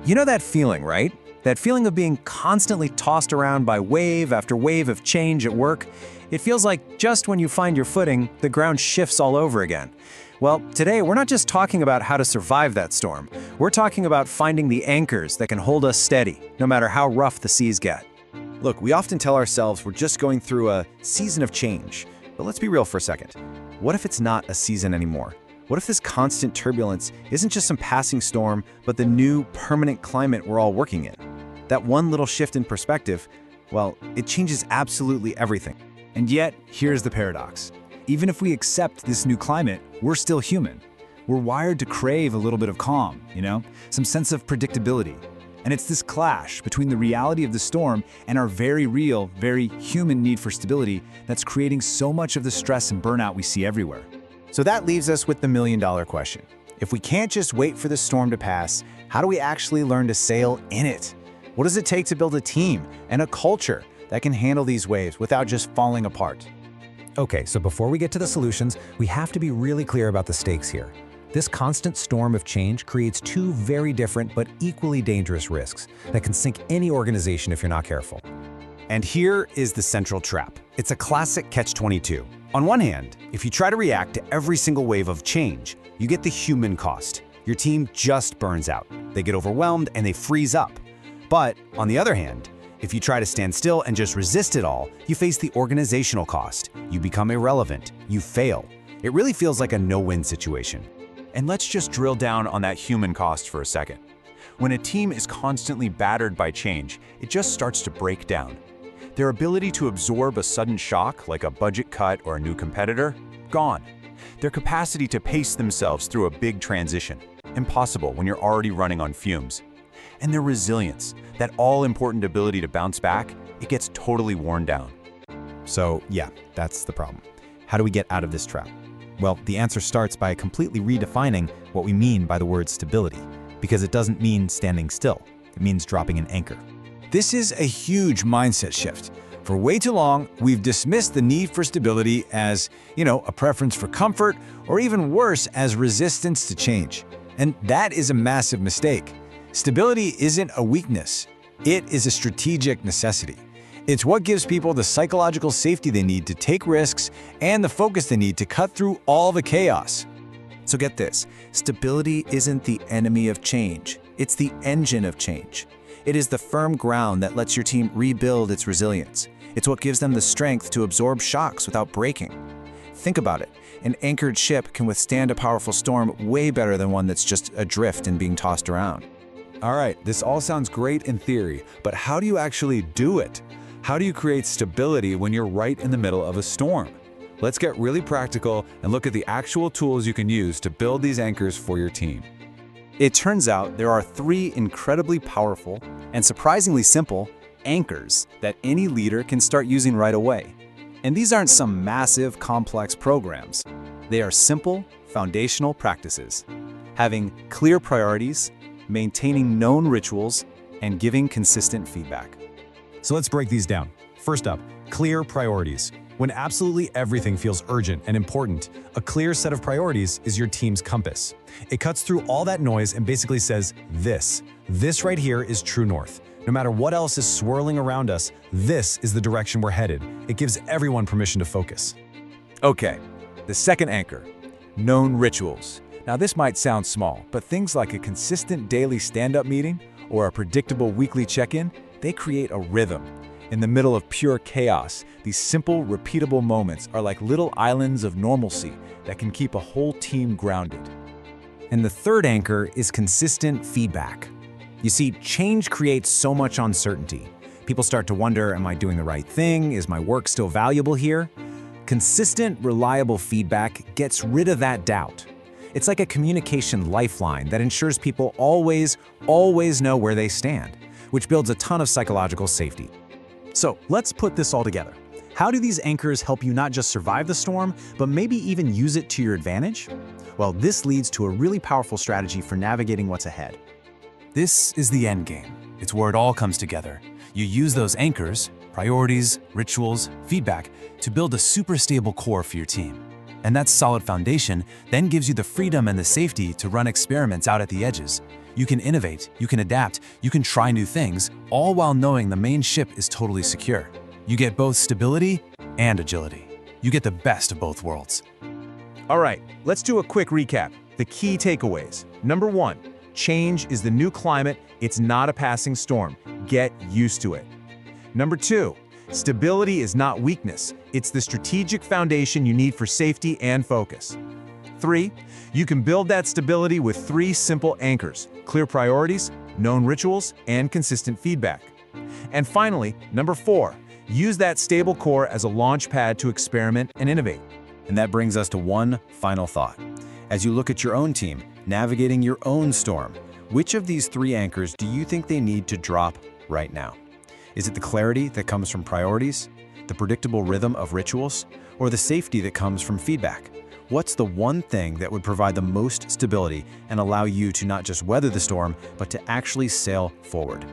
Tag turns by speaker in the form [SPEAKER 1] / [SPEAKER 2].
[SPEAKER 1] You know that feeling, right? That feeling of being constantly tossed around by wave after wave of change at work? It feels like just when you find your footing, the ground shifts all over again. Well, today we're not just talking about how to survive that storm. We're talking about finding the anchors that can hold us steady, no matter how rough the seas get.
[SPEAKER 2] Look, we often tell ourselves we're just going through a season of change. But let's be real for a second. What if it's not a season anymore? What if this constant turbulence isn't just some passing storm, but the new permanent climate we're all working in? That one little shift in perspective, well, it changes absolutely everything.
[SPEAKER 3] And yet, here's the paradox. Even if we accept this new climate, we're still human. We're wired to crave a little bit of calm, some sense of predictability. And it's this clash between the reality of the storm and our very real, very human need for stability that's creating so much of the stress and burnout we see everywhere.
[SPEAKER 1] So that leaves us with the million-dollar question. If we can't just wait for the storm to pass, how do we actually learn to sail in it? What does it take to build a team and a culture that can handle these waves without just falling apart?
[SPEAKER 4] Okay, so before we get to the solutions, we have to be really clear about the stakes here. This constant storm of change creates two very different but equally dangerous risks that can sink any organization if you're not careful.
[SPEAKER 2] And here is the central trap. It's a classic catch-22. On one hand, if you try to react to every single wave of change, you get the human cost. Your team just burns out. They get overwhelmed and they freeze up. But on the other hand, if you try to stand still and just resist it all, you face the organizational cost. You become irrelevant. You fail. It really feels like a no-win situation.
[SPEAKER 5] And let's just drill down on that human cost for a second. When a team is constantly battered by change, it just starts to break down. Their ability to absorb a sudden shock, like a budget cut or a new competitor, gone. Their capacity to pace themselves through a big transition, impossible when you're already running on fumes. And their resilience, that all-important ability to bounce back, it gets totally worn down.
[SPEAKER 2] So yeah, that's the problem. How do we get out of this trap? Well, the answer starts by completely redefining what we mean by the word stability, because it doesn't mean standing still. It means dropping an anchor.
[SPEAKER 3] This is a huge mindset shift. For way too long, we've dismissed the need for stability as, a preference for comfort, or even worse, as resistance to change. And that is a massive mistake. Stability isn't a weakness. It is a strategic necessity. It's what gives people the psychological safety they need to take risks and the focus they need to cut through all the chaos.
[SPEAKER 1] So get this, stability isn't the enemy of change. It's the engine of change. It is the firm ground that lets your team rebuild its resilience. It's what gives them the strength to absorb shocks without breaking. Think about it. An anchored ship can withstand a powerful storm way better than one that's just adrift and being tossed around.
[SPEAKER 6] All right, this all sounds great in theory, but how do you actually do it? How do you create stability when you're right in the middle of a storm? Let's get really practical and look at the actual tools you can use to build these anchors for your team.
[SPEAKER 2] It turns out there are 3 incredibly powerful and surprisingly simple anchors that any leader can start using right away. And these aren't some massive, complex programs. They are simple, foundational practices. Having clear priorities, maintaining known rituals, and giving consistent feedback.
[SPEAKER 4] So let's break these down. First up, clear priorities. When absolutely everything feels urgent and important, a clear set of priorities is your team's compass. It cuts through all that noise and basically says, this right here is true north. No matter what else is swirling around us, this is the direction we're headed. It gives everyone permission to focus.
[SPEAKER 5] Okay, the second anchor, known rituals. Now this might sound small, but things like a consistent daily stand-up meeting or a predictable weekly check-in, they create a rhythm. In the middle of pure chaos, these simple, repeatable moments are like little islands of normalcy that can keep a whole team grounded.
[SPEAKER 1] And the third anchor is consistent feedback. You see, change creates so much uncertainty. People start to wonder, am I doing the right thing? Is my work still valuable here? Consistent, reliable feedback gets rid of that doubt. It's like a communication lifeline that ensures people always know where they stand, which builds a ton of psychological safety.
[SPEAKER 7] So let's put this all together. How do these anchors help you not just survive the storm, but maybe even use it to your advantage? Well, this leads to a really powerful strategy for navigating what's ahead.
[SPEAKER 5] This is the end game. It's where it all comes together. You use those anchors, priorities, rituals, feedback, to build a super stable core for your team. And that solid foundation then gives you the freedom and the safety to run experiments out at the edges. You can innovate, you can adapt, you can try new things, all while knowing the main ship is totally secure. You get both stability and agility. You get the best of both worlds.
[SPEAKER 2] All right, let's do a quick recap. The key takeaways. Number 1, change is the new climate. It's not a passing storm. Get used to it. Number 2, stability is not weakness. It's the strategic foundation you need for safety and focus. 3, you can build that stability with 3 simple anchors: clear priorities, known rituals, and consistent feedback. And finally, number 4, use that stable core as a launch pad to experiment and innovate.
[SPEAKER 1] And that brings us to one final thought. As you look at your own team, navigating your own storm, which of these 3 anchors do you think they need to drop right now? Is it the clarity that comes from priorities, the predictable rhythm of rituals, or the safety that comes from feedback? What's the one thing that would provide the most stability and allow you to not just weather the storm, but to actually sail forward?